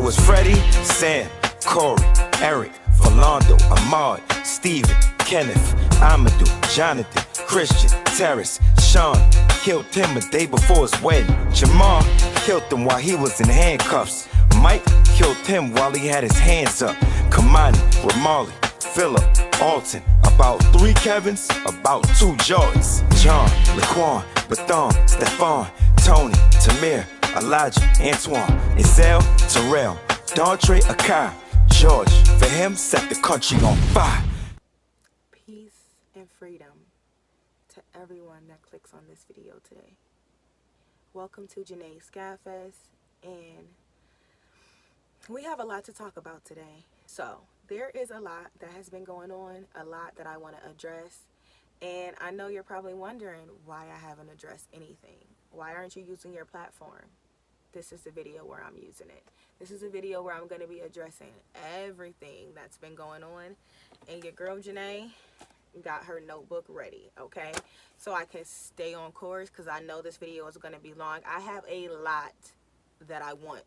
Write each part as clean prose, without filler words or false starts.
was Freddie, Sam, Corey, Eric, Philando, Ahmad, Steven, Kenneth, Amadou, Jonathan, Christian, Terrace, Sean. Killed him a day before his wedding. Jamal killed him while he was in handcuffs. Mike killed him while he had his hands up. Kamani, Ramali, Philip, Alton. About 3 Kevins, about 2 Jordans. John, Laquan, Bathon, Stephon, Tony, Tamir, Elijah, Antoine, Isel, Terrell, Dontre, Akai, George. For him, set the country on fire. Peace and freedom to everyone that clicks on this video today. Welcome to Janae's Skyfest, and we have a lot to talk about today. So there is a lot that has been going on, a lot that I want to address, and I know you're probably wondering why I haven't addressed anything. Why aren't you using your platform? This is the video where I'm using it. This is a video where I'm going to be addressing everything that's been going on, and your girl Janae got her notebook ready, okay, so I can stay on course, because I know this video is going to be long. I have a lot that I want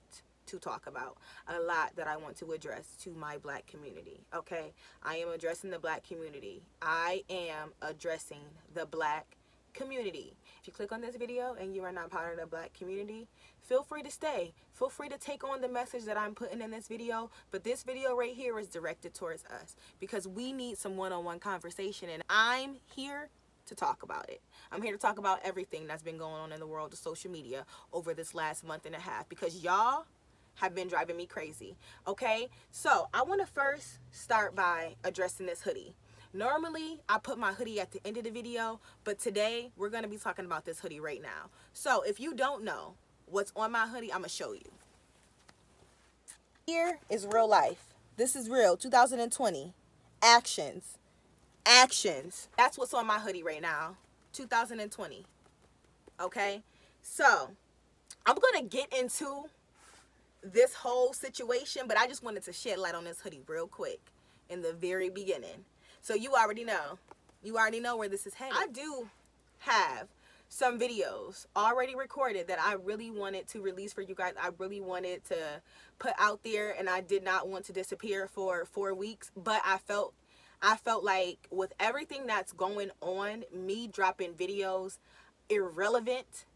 to talk about, a lot that I want to address to my black community, okay. I am addressing the black community. I am addressing the black community. If you click on this video and you are not part of the black community, feel free to stay. Feel free to take on the message that I'm putting in this video, but this video right here is directed towards us, because we need some one-on-one conversation, and I'm here to talk about it. I'm here to talk about everything that's been going on in the world of social media over this last month and a half, because y'all have been driving me crazy, okay? So I want to first start by addressing this hoodie. Normally, I put my hoodie at the end of the video, but today we're going to be talking about this hoodie right now. So if you don't know what's on my hoodie, I'm going to show you. Here is real life. This is real, 2020. Actions. Actions. That's what's on my hoodie right now, 2020. Okay? So, I'm going to get into this whole situation, but I just wanted to shed light on this hoodie real quick in the very beginning. So you already know. You already know where this is headed. I do have some videos already recorded that I really wanted to release for you guys. I really wanted to put out there, and I did not want to disappear for 4 weeks, but I felt like with everything that's going on, me dropping videos irrelevant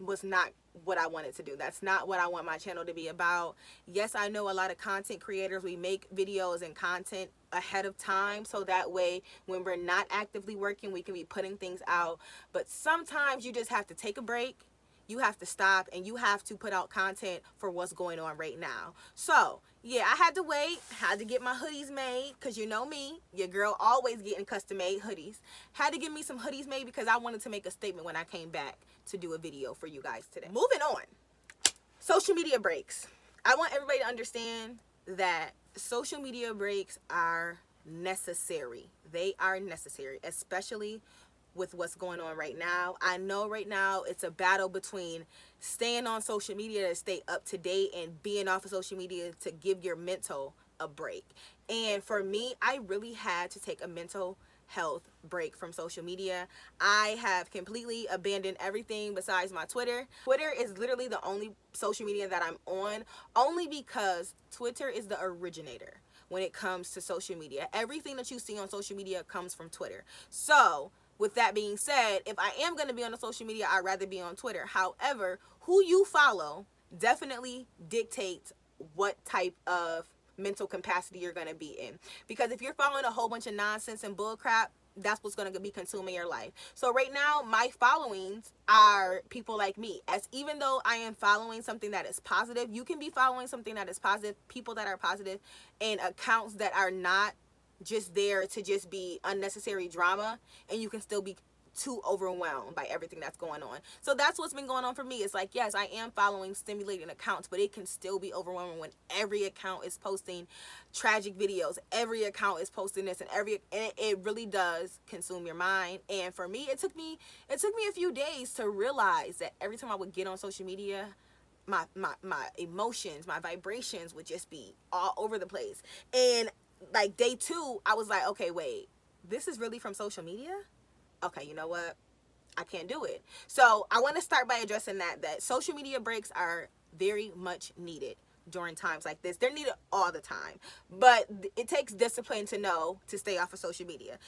was not what I wanted to do. That's not what I want my channel to be about. Yes, I know a lot of content creators, we make videos and content ahead of time, so that way when we're not actively working, we can be putting things out. But sometimes you just have to take a break, you have to stop, and you have to put out content for what's going on right now. So yeah, I had to wait, had to get my hoodies made, because you know me, your girl always getting custom made hoodies. Had to get me some hoodies made because I wanted to make a statement when I came back to do a video for you guys today. Moving on, social media breaks. I want everybody to understand that social media breaks are necessary. They are necessary, especially with what's going on right now. I know right now it's a battle between staying on social media to stay up to date and being off of social media to give your mental a break. And for me, I really had to take a mental health break from social media. I have completely abandoned everything besides my Twitter. Twitter is literally the only social media that I'm on, only because Twitter is the originator when it comes to social media. Everything that you see on social media comes from Twitter. So with that being said, if I am going to be on the social media, I'd rather be on Twitter. However, who you follow definitely dictates what type of mental capacity you're going to be in. Because if you're following a whole bunch of nonsense and bullcrap, that's what's going to be consuming your life. So right now, my followings are people like me. As even though I am following something that is positive, you can be following something that is positive, people that are positive, and accounts that are not just there to just be unnecessary drama, and you can still be too overwhelmed by everything that's going on. So that's what's been going on for me. It's like, yes, I am following stimulating accounts, but it can still be overwhelming when every account is posting tragic videos, every account is posting this, and it really does consume your mind. And for me, it took me a few days to realize that every time I would get on social media, my emotions, my vibrations would just be all over the place. And like day 2, I was like, okay, wait, this is really from social media? Okay, you know what? I can't do it. So I want to start by addressing that social media breaks are very much needed. during times like this. They're needed all the time, but it takes discipline to know to stay off of social media.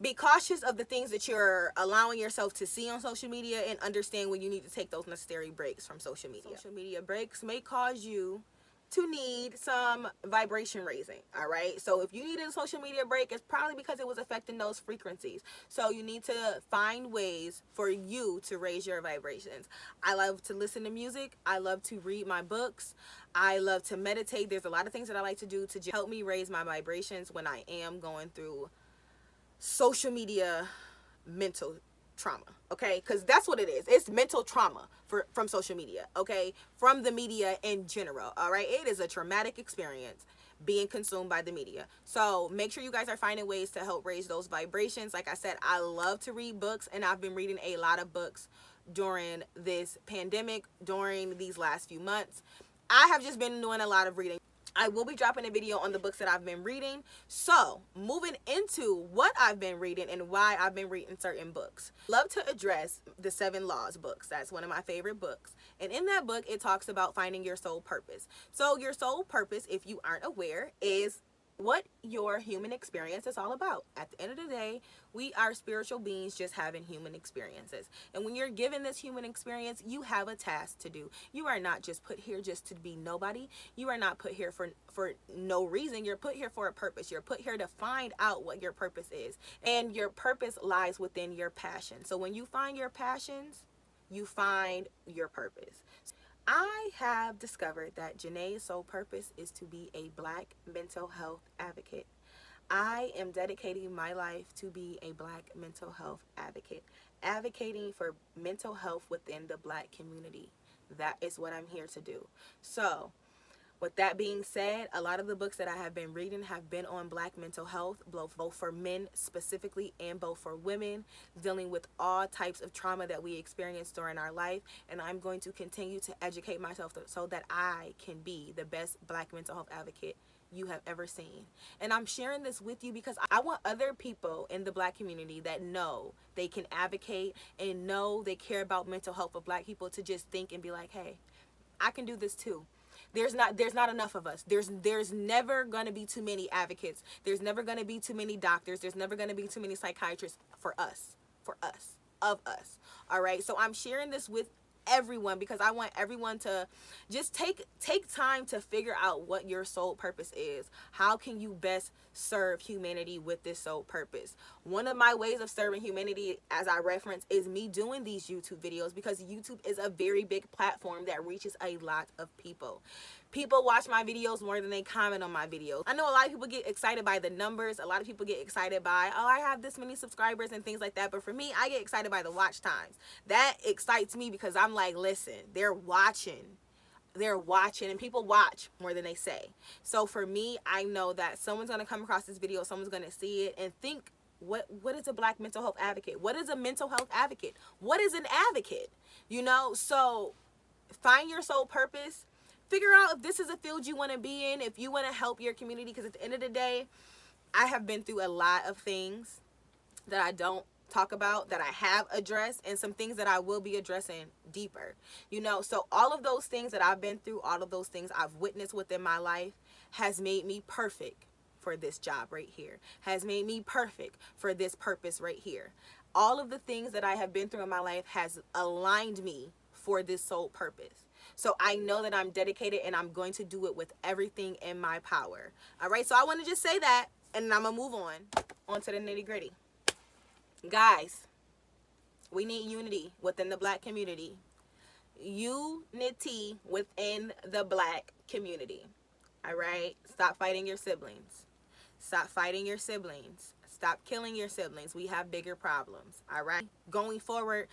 Be cautious of the things that you're allowing yourself to see on social media, and understand when you need to take those necessary breaks from social media. Social media breaks may cause you to need some vibration raising. All right, so if you needed a social media break, it's probably because it was affecting those frequencies. So you need to find ways for you to raise your vibrations. I love to listen to music. I love to read my books. I love to meditate. There's a lot of things that I like to do to just help me raise my vibrations when I am going through social media mental trauma. Okay, because that's what it is. It's mental trauma from social media. Okay, from the media in general. All right, it is a traumatic experience being consumed by the media. So make sure you guys are finding ways to help raise those vibrations. Like I said, I love to read books, and I've been reading a lot of books during this pandemic, during these last few months. I have just been doing a lot of reading. I will be dropping a video on the books that I've been reading. So, moving into what I've been reading and why I've been reading certain books. Love to address the 7 Laws books. That's one of my favorite books. And in that book, it talks about finding your soul purpose. So, your soul purpose, if you aren't aware, is what your human experience is all about. At the end of the day, we are spiritual beings just having human experiences. And when you're given this human experience, you have a task to do. You are not just put here just to be nobody. You are not put here for no reason. You're put here for a purpose. You're put here to find out what your purpose is. And your purpose lies within your passion. So when you find your passions, you find your purpose. I have discovered that Janae's sole purpose is to be a Black mental health advocate. I am dedicating my life to be a Black mental health advocate, advocating for mental health within the Black community. That is what I'm here to do. So, with that being said, a lot of the books that I have been reading have been on Black mental health, both for men specifically and both for women, dealing with all types of trauma that we experience during our life. And I'm going to continue to educate myself so that I can be the best Black mental health advocate you have ever seen. And I'm sharing this with you because I want other people in the Black community that know they can advocate and know they care about mental health of Black people to just think and be like, hey, I can do this too. There's not enough of us. There's never going to be too many advocates. There's never going to be too many doctors. There's never going to be too many psychiatrists for us, of us. All right. So I'm sharing this with everyone because I want everyone to just take time to figure out what your soul purpose is. How can you best serve humanity with this soul purpose? One of my ways of serving humanity, as I reference, is me doing these YouTube videos because YouTube is a very big platform that reaches a lot of people. People watch my videos more than they comment on my videos. I know a lot of people get excited by the numbers. A lot of people get excited by, oh, I have this many subscribers and things like that. But for me, I get excited by the watch times. That excites me because I'm like, listen, they're watching, and people watch more than they say. So for me, I know that someone's going to come across this video, someone's going to see it and think, what is a Black mental health advocate? What is a mental health advocate? What is an advocate? You know, so find your soul purpose. Figure out if this is a field you want to be in, if you want to help your community, because at the end of the day, I have been through a lot of things that I don't talk about, that I have addressed, and some things that I will be addressing deeper. You know, so all of those things that I've been through, all of those things I've witnessed within my life has made me perfect for this job right here, has made me perfect for this purpose right here. All of the things that I have been through in my life has aligned me for this sole purpose. So I know that I'm dedicated and I'm going to do it with everything in my power. All right, so I want to just say that, and I'm going to move on to the nitty gritty. Guys, we need unity within the Black community. Unity within the Black community. All right, stop fighting your siblings. Stop fighting your siblings. Stop killing your siblings. We have bigger problems. All right, going forward,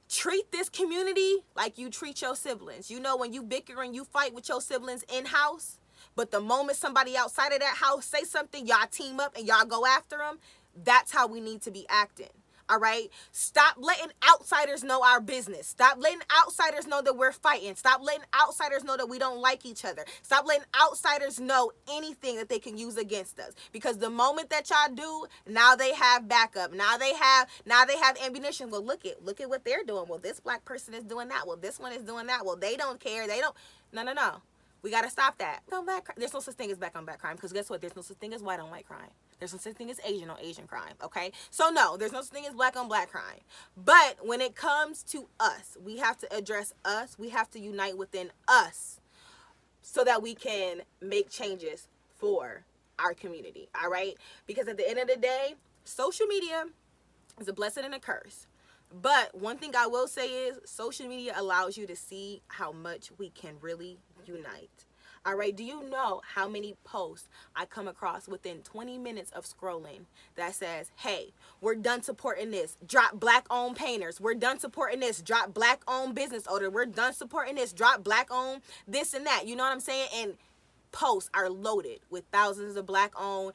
treat this community like you treat your siblings. You know, when you bicker and you fight with your siblings in-house, but the moment somebody outside of that house say something, y'all team up and y'all go after them. That's how we need to be acting. All right? Stop letting outsiders know our business. Stop letting outsiders know that we're fighting. Stop letting outsiders know that we don't like each other. Stop letting outsiders know anything that they can use against us. Because the moment that y'all do, now they have backup. Now they have ammunition. Well, look at what they're doing. Well, this Black person is doing that. Well, this one is doing that. Well, they don't care. They don't. No. We got to stop that. There's no such thing as black on black crime, because guess what? There's no such thing as white on white crime. There's no such thing as Asian on Asian crime, okay? So no, there's no such thing as black on black crime. But when it comes to us, we have to address us. We have to unite within us so that we can make changes for our community, all right? Because at the end of the day, social media is a blessing and a curse. But one thing I will say is social media allows you to see how much we can really unite. All right, do you know how many posts I come across within 20 minutes of scrolling that says, hey, we're done supporting this, drop black owned painters, we're done supporting this, drop black owned business owner, we're done supporting this, drop black owned this and that. You know what I'm saying? And posts are loaded with thousands of black owned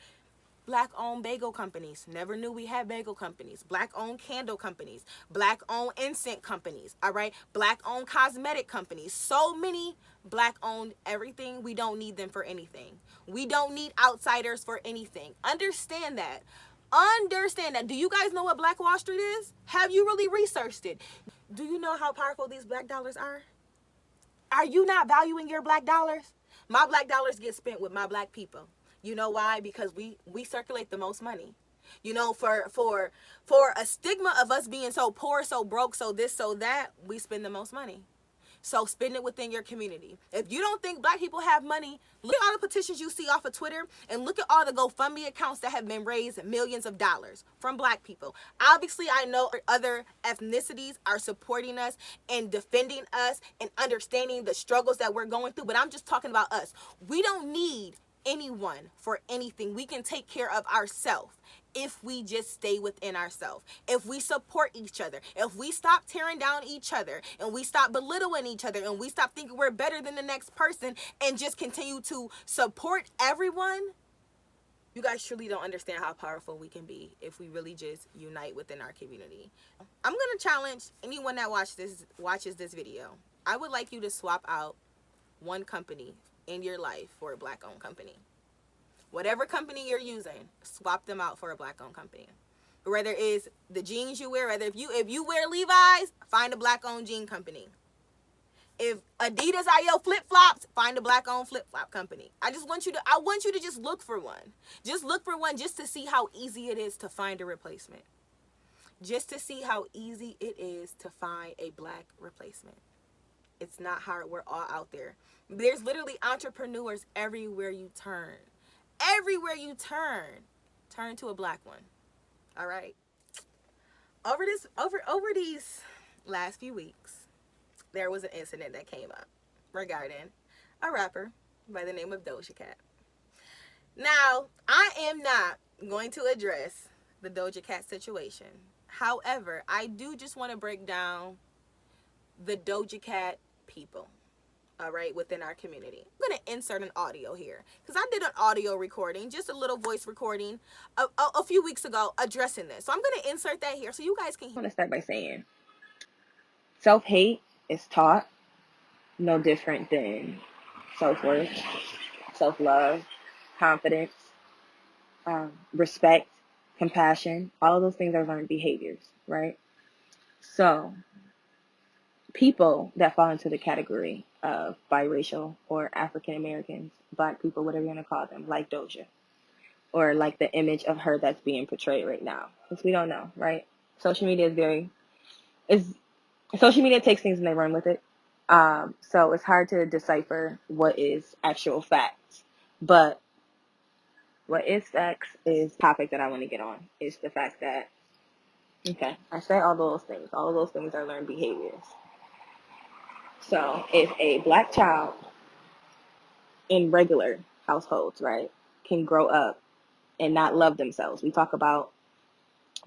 bagel companies. Never knew we had bagel companies. Black owned candle companies. Black owned incense companies. All right. Black owned cosmetic companies. So many black owned everything. We don't need them for anything. We don't need outsiders for anything. Understand that. Understand that. Do you guys know what Black Wall Street is? Have you really researched it? Do you know how powerful these black dollars are? Are you not valuing your black dollars? My black dollars get spent with my black people. You know why? Because we circulate the most money. You know, for a stigma of us being so poor, so broke, so this, so that, we spend the most money. So spend it within your community. If you don't think black people have money, look at all the petitions you see off of Twitter and look at all the GoFundMe accounts that have been raised millions of dollars from black people. Obviously, I know other ethnicities are supporting us and defending us and understanding the struggles that we're going through, but I'm just talking about us. We don't need anyone for anything. We can take care of ourselves if we just stay within ourselves, if we support each other, if we stop tearing down each other, and we stop belittling each other, and we stop thinking we're better than the next person, and just continue to support everyone. You guys truly don't understand how powerful we can be if we really just unite within our community. I'm gonna challenge anyone that watches this video. I would like you to swap out one company in your life for a black owned company. Whatever company you're using, swap them out for a black owned company. Whether it's the jeans you wear, whether if you wear Levi's, find a black owned jean company. If Adidas are your flip flops, find a black owned flip flop company. I want you to just look for one. Just look for one just to see how easy it is to find a replacement. Just to see how easy it is to find a black replacement. It's not hard. We're all out there. There's literally entrepreneurs everywhere you turn. Everywhere you turn to a black one. All right. Over these last few weeks, there was an incident that came up regarding a rapper by the name of Doja Cat. Now, I am not going to address the Doja Cat situation. However, I do just want to break down the Doja Cat people, all right, within our community. I'm going to insert an audio here because I did an audio recording, just a little voice recording a few weeks ago addressing this. So I'm going to insert that here so you guys can hear. I want to start by saying self-hate is taught no different than self-worth, self-love, confidence, respect, compassion. All of those things are learned behaviors, right? So people that fall into the category of biracial or African Americans, black people, whatever you want to call them, like Doja, or like the image of her that's being portrayed right now, because we don't know, right? Social media social media takes things and they run with it. So it's hard to decipher what is actual facts. But what is facts is the topic that I want to get on, is the fact that, okay, I say all those things. All of those things are learned behaviors. So if a black child in regular households, right, can grow up and not love themselves. We talk about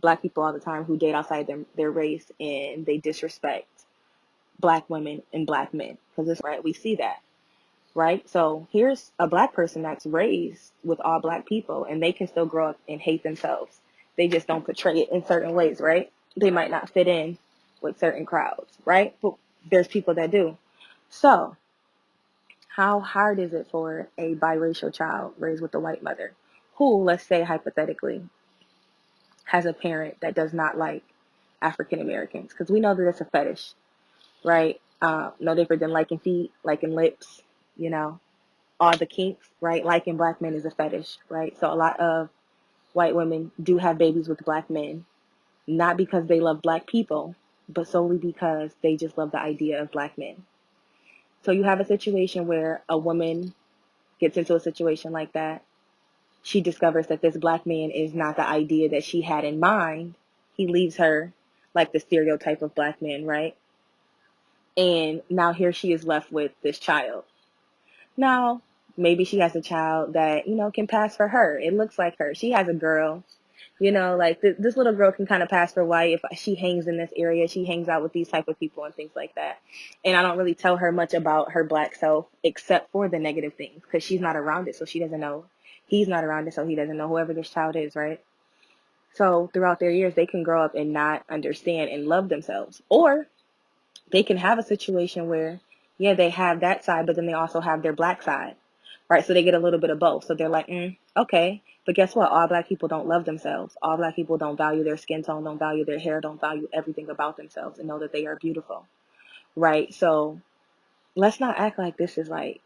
black people all the time who date outside their race and they disrespect black women and black men, because it's right, we see that, right? So here's a black person that's raised with all black people and they can still grow up and hate themselves. They just don't portray it in certain ways, right? They might not fit in with certain crowds, right? But there's people that do. So how hard is it for a biracial child raised with a white mother who, let's say hypothetically, has a parent that does not like African Americans? Because we know that it's a fetish, right? No different than liking feet, liking lips, you know. all the kinks, right? Liking black men is a fetish, right? So a lot of white women do have babies with black men, not because they love black people, but solely because they just love the idea of black men. So you have a situation where a woman gets into a situation like that. She discovers that this black man is not the idea that she had in mind. He leaves her like the stereotype of black men, right? And now here she is left with this child. Now, maybe she has a child that, can pass for her. It looks like her. She has a girl, like this little girl can kind of pass for white if she hangs in this area. She hangs out with these type of people and things like that. And I don't really tell her much about her black self except for the negative things because she's not around it. So she doesn't know. He's not around it. So he doesn't know whoever this child is, right? So throughout their years, they can grow up and not understand and love themselves. Or they can have a situation where, yeah, they have that side, but then they also have their black side, right? So they get a little bit of both. So they're like, okay, but guess what? All black people don't love themselves. All black people don't value their skin tone, don't value their hair, don't value everything about themselves and know that they are beautiful, right? So let's not act like this is like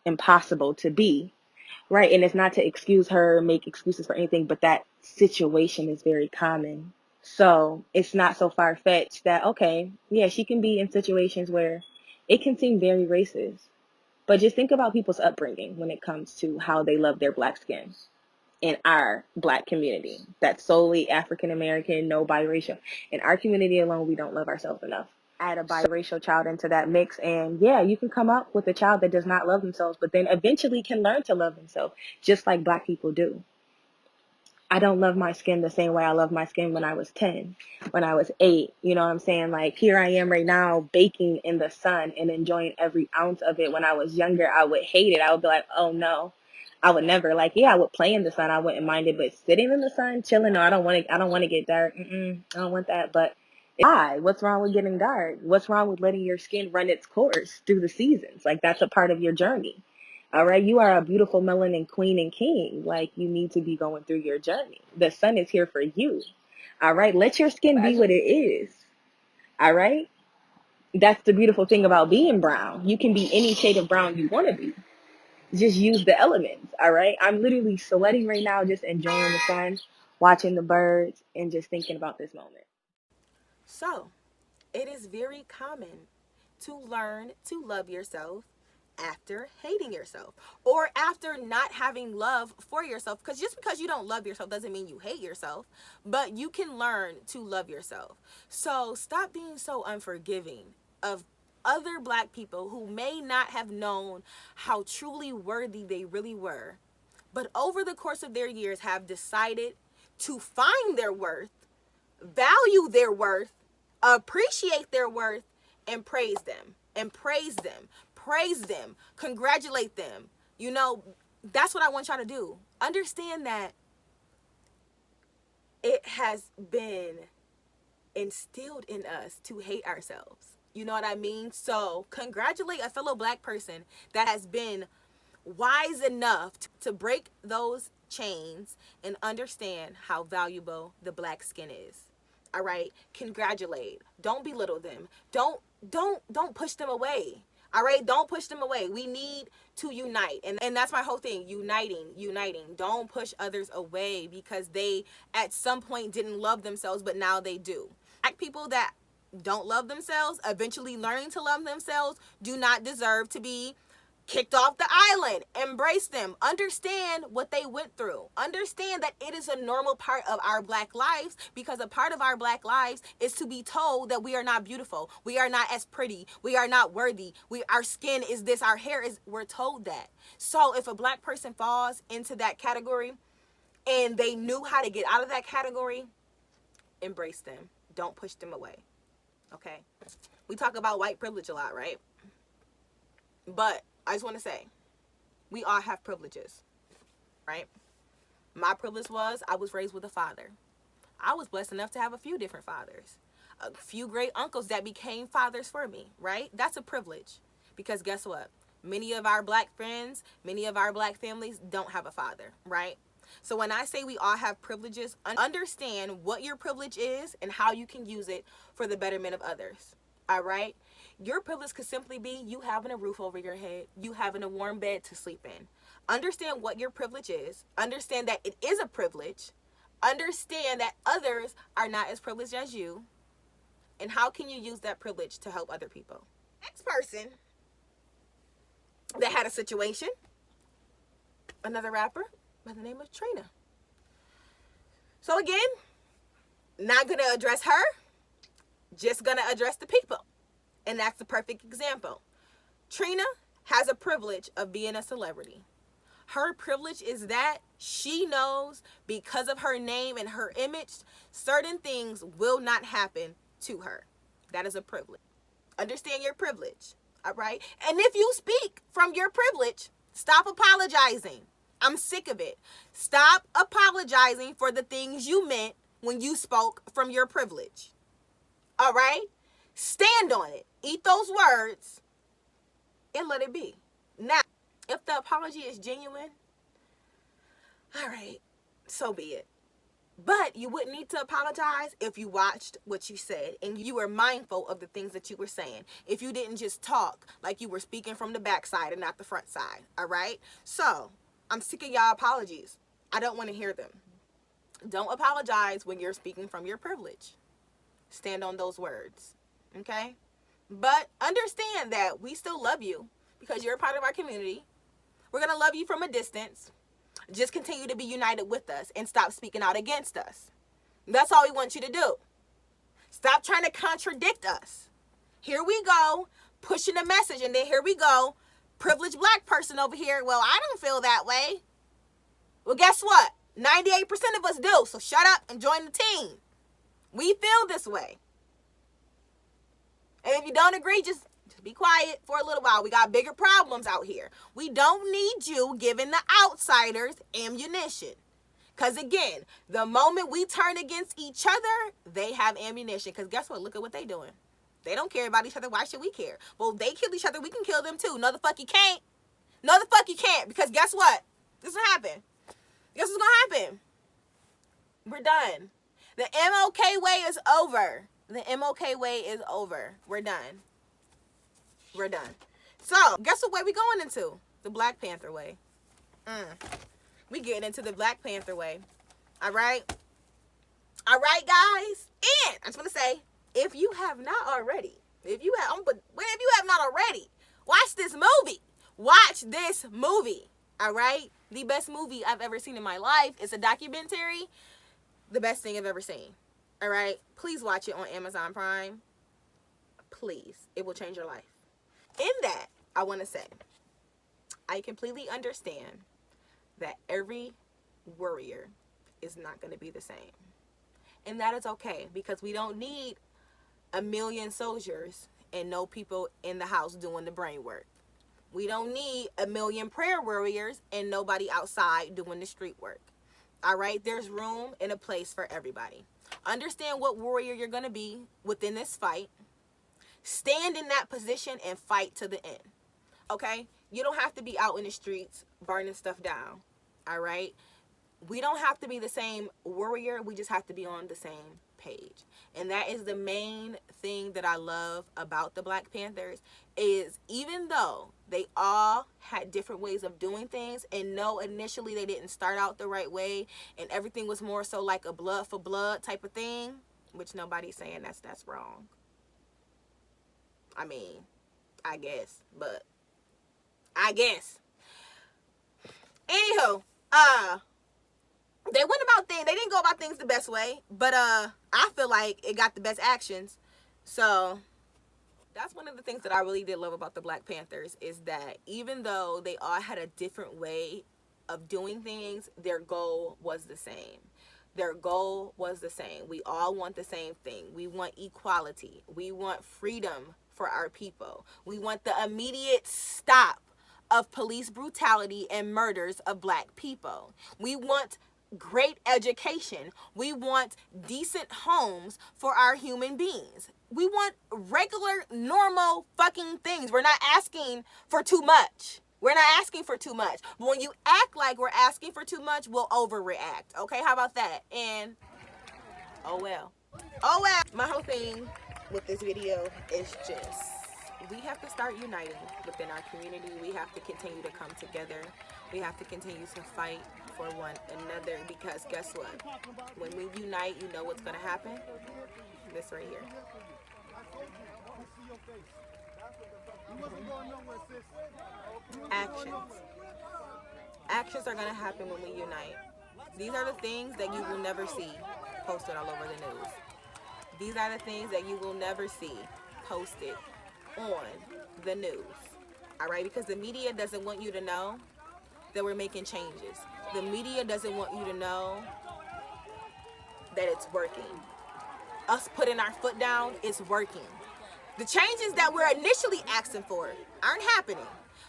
impossible to be, right? And it's not to excuse her, make excuses for anything, but that situation is very common. So it's not so far fetched that, okay, yeah, she can be in situations where it can seem very racist. But just think about people's upbringing when it comes to how they love their black skin in our black community. That's solely African American, no biracial. In our community alone, we don't love ourselves enough. Add a biracial child into that mix, and yeah, you can come up with a child that does not love themselves, but then eventually can learn to love themselves, just like black people do. I don't love my skin the same way I love my skin when I was 10, when I was 8. You know what I'm saying? Like, here I am right now baking in the sun and enjoying every ounce of it. When I was younger, I would hate it. I would be like, oh no, I would never. Like, yeah, I would play in the sun. I wouldn't mind it, but sitting in the sun, chilling, no, I don't want to get dark. I don't want that. But why? What's wrong with getting dark? What's wrong with letting your skin run its course through the seasons? Like, that's a part of your journey. All right, you are a beautiful melanin queen and king. Like, you need to be going through your journey. The sun is here for you. All right, let your skin be what it is. All right, that's the beautiful thing about being brown. You can be any shade of brown you want to be. Just use the elements. All right, I'm literally sweating right now, just enjoying the sun, watching the birds, and just thinking about this moment. So, it is very common to learn to love yourself after hating yourself or after not having love for yourself, because just because you don't love yourself doesn't mean you hate yourself, but you can learn to love yourself. So stop being so unforgiving of other black people who may not have known how truly worthy they really were, but over the course of their years have decided to find their worth, value their worth, appreciate their worth, and praise them. And praise them. Praise them. Congratulate them. That's what I want y'all to do. Understand that it has been instilled in us to hate ourselves. You know what I mean? So congratulate a fellow black person that has been wise enough to break those chains and understand how valuable the black skin is. All right, congratulate. Don't belittle them. Don't push them away. All right, don't push them away. We need to unite, and that's my whole thing. Uniting. Don't push others away because they at some point didn't love themselves, but now they do. Black people that don't love themselves, eventually learning to love themselves, do not deserve to be kicked off the island. Embrace them. Understand what they went through. Understand that it is a normal part of our black lives, because a part of our black lives is to be told that we are not beautiful. We are not as pretty. We are not worthy. Our skin is this, our hair is, we're told that. So if a black person falls into that category and they knew how to get out of that category, embrace them. Don't push them away. Okay? We talk about white privilege a lot, right? But I just want to say, we all have privileges, right? My privilege was I was raised with a father. I was blessed enough to have a few different fathers, a few great uncles that became fathers for me, right? That's a privilege, because guess what? Many of our black friends, many of our black families don't have a father, right? So when I say we all have privileges, understand what your privilege is and how you can use it for the betterment of others. All right? Your privilege could simply be you having a roof over your head, you having a warm bed to sleep in. Understand what your privilege is. Understand that it is a privilege. Understand that others are not as privileged as you. And how can you use that privilege to help other people? Next person that had a situation, another rapper by the name of Trina. So again, not going to address her, just going to address the people. And that's the perfect example. Trina has a privilege of being a celebrity. Her privilege is that she knows because of her name and her image, certain things will not happen to her. That is a privilege. Understand your privilege, all right? And if you speak from your privilege, stop apologizing. I'm sick of it. Stop apologizing for the things you meant when you spoke from your privilege, all right? Stand on it. Eat those words and let it be. Now, if the apology is genuine, all right, so be it. But you wouldn't need to apologize if you watched what you said and you were mindful of the things that you were saying. If you didn't just talk like you were speaking from the backside and not the front side, all right? So, I'm sick of y'all apologies. I don't want to hear them. Don't apologize when you're speaking from your privilege. Stand on those words, okay? But understand that we still love you because you're a part of our community. We're going to love you from a distance. Just continue to be united with us and stop speaking out against us. That's all we want you to do. Stop trying to contradict us. Here we go, pushing a message, and then here we go, privileged black person over here. Well, I don't feel that way. Well, guess what? 98% of us do, so shut up and join the team. We feel this way. And if you don't agree, just be quiet for a little while. We got bigger problems out here. We don't need you giving the outsiders ammunition. Because again, the moment we turn against each other, they have ammunition. Because guess what? Look at what they doing. They don't care about each other. Why should we care? Well, they kill each other. We can kill them too. No, the fuck you can't. No, the fuck you can't. Because guess what? This will happen. Guess what's going to happen? We're done. The MLK way is over. The MLK way is over. We're done. We're done. So, guess what way we going into? The Black Panther way. We getting into the Black Panther way. All right? All right, guys? And I just want to say, if you have not already, if you have not already, watch this movie. Watch this movie. All right? The best movie I've ever seen in my life. It's a documentary. The best thing I've ever seen. All right? Please watch it on Amazon Prime. Please. It will change your life. In that, I want to say, I completely understand that every warrior is not going to be the same. And that is okay, because we don't need a million soldiers and no people in the house doing the brain work. We don't need a million prayer warriors and nobody outside doing the street work. All right? There's room and a place for everybody. Understand what warrior you're going to be within this fight. Stand in that position and fight to the end. Okay? You don't have to be out in the streets burning stuff down. All right? We don't have to be the same warrior. We just have to be on the same page. And that is the main thing that I love about the Black Panthers, is even though they all had different ways of doing things, and no, initially they didn't start out the right way, and everything was more so like a blood for blood type of thing, which nobody's saying that's wrong. I mean, I guess, but I guess. Anywho, they went about things. They didn't go about things the best way, but I feel like it got the best actions. So that's one of the things that I really did love about the Black Panthers, is that even though they all had a different way of doing things, their goal was the same. Their goal was the same. We all want the same thing. We want equality. We want freedom for our people. We want the immediate stop of police brutality and murders of Black people. We want great education. We want decent homes for our human beings. We want regular, normal fucking things. We're not asking for too much. We're not asking for too much. But when you act like we're asking for too much, we'll overreact. Okay, how about that? And, oh well. Oh well. My whole thing with this video is just we have to start uniting within our community. We have to continue to come together. We have to continue to fight for one another, because guess what? When we unite, you know what's going to happen? This right here. Actions. Actions are going to happen when we unite. These are the things that you will never see posted all over the news. These are the things that you will never see posted on the news. All right? Because the media doesn't want you to know that we're making changes. The media doesn't want you to know that it's working. Us putting our foot down is working. The changes that we're initially asking for aren't happening,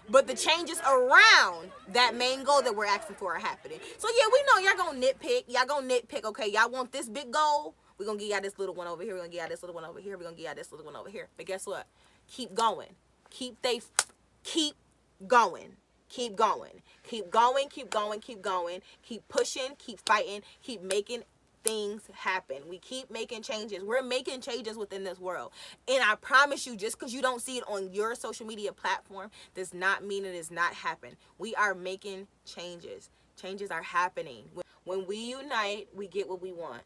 but the changes around that main goal that we're asking for are happening. So yeah, we know y'all gonna nitpick. Y'all gonna nitpick. Okay, y'all want this big goal? We're gonna give y'all this little one over here. We're gonna give y'all this little one over here. We're gonna give y'all this little one over here. But guess what? Keep going. Keep going. Keep going. Keep going. Keep going. Keep going. Keep pushing. Keep fighting. Keep making things happen. We keep making changes. We're making changes within this world. And I promise you, just because you don't see it on your social media platform does not mean it is not happening. We are making changes. Changes are happening. When we unite, we get what we want.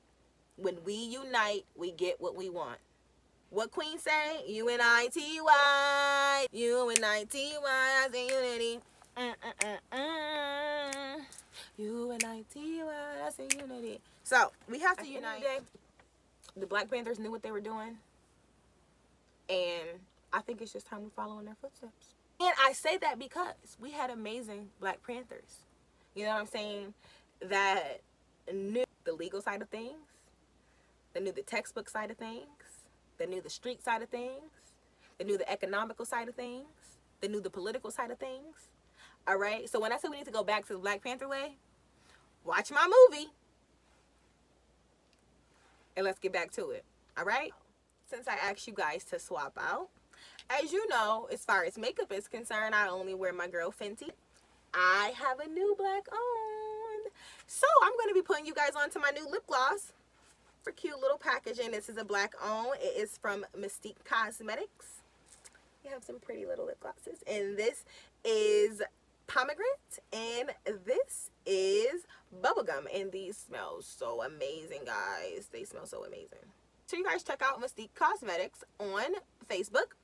When we unite, we get what we want. What Queen say? U-N-I-T-Y. U-N-I-T-Y. I say unity. U-N-I-T-Y. I say unity. So, we have to unite. The Black Panthers knew what they were doing. And I think it's just time we follow in their footsteps. And I say that because we had amazing Black Panthers. You know what I'm saying? That knew the legal side of things. They knew the textbook side of things. They knew the street side of things. They knew the economical side of things. They knew the political side of things. All right? So when I say we need to go back to the Black Panther way, watch my movie. And let's get back to it. All right? Since I asked you guys to swap out, as you know, as far as makeup is concerned, I only wear my girl Fenty. I have a new black on. So I'm going to be putting you guys on to my new lip gloss for cute little packaging. This is a black on. It is from Mystique Cosmetics. You have some pretty little lip glosses. And this is pomegranate. And this is bubblegum. And these smell so amazing, guys. They smell so amazing. So you guys check out Mystique Cosmetics on Facebook.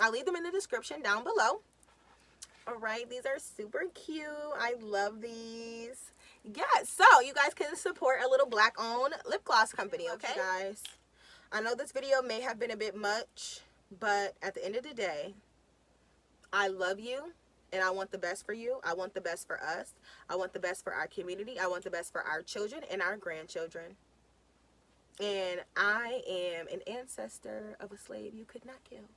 I'll leave them in the description down below. Alright, these are super cute. I love these. Yeah, so you guys can support a little black owned lip gloss company, okay? Guys, I know this video may have been a bit much, but at the end of the day, I love you and I want the best for you. I want the best for us. I want the best for our community. I want the best for our children and our grandchildren. And I am an ancestor of a slave you could not kill.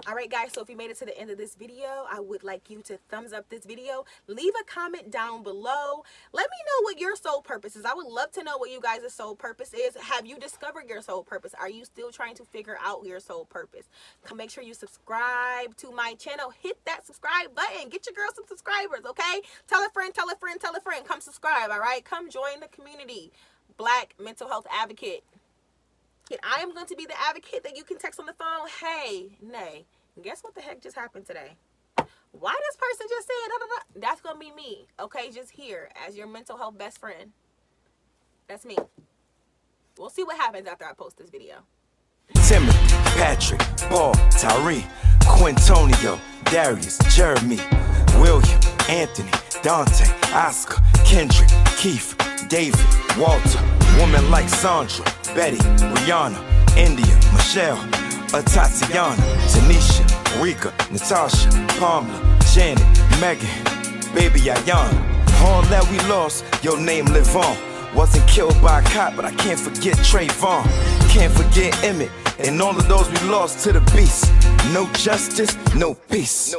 Alright guys, so if you made it to the end of this video, I would like you to thumbs up this video. Leave a comment down below. Let me know what your soul purpose is. I would love to know what you guys' soul purpose is. Have you discovered your soul purpose? Are you still trying to figure out your soul purpose? Make sure you subscribe to my channel. Hit that subscribe button. Get your girl some subscribers, okay? Tell a friend, tell a friend, tell a friend. Come subscribe, alright? Come join the community. Black mental health advocate. And I am going to be the advocate that you can text on the phone. Hey, Nay, guess what the heck just happened today? Why this person just said da, da, da? That's going to be me, okay? Just here as your mental health best friend. That's me. We'll see what happens after I post this video. Timothy, Patrick, Paul, Tyree, Quintonio, Darius, Jeremy, William, Anthony, Dante, Oscar, Kendrick, Keith, David, Walter, women like Sandra, Betty, Rihanna, India, Michelle, Tatiana, Tanisha, Rika, Natasha, Pamela, Janet, Megan, baby Ayana. All that we lost, your name live on. Wasn't killed by a cop, but I can't forget Trayvon. Can't forget Emmett, and all of those we lost to the beast. No justice, no peace.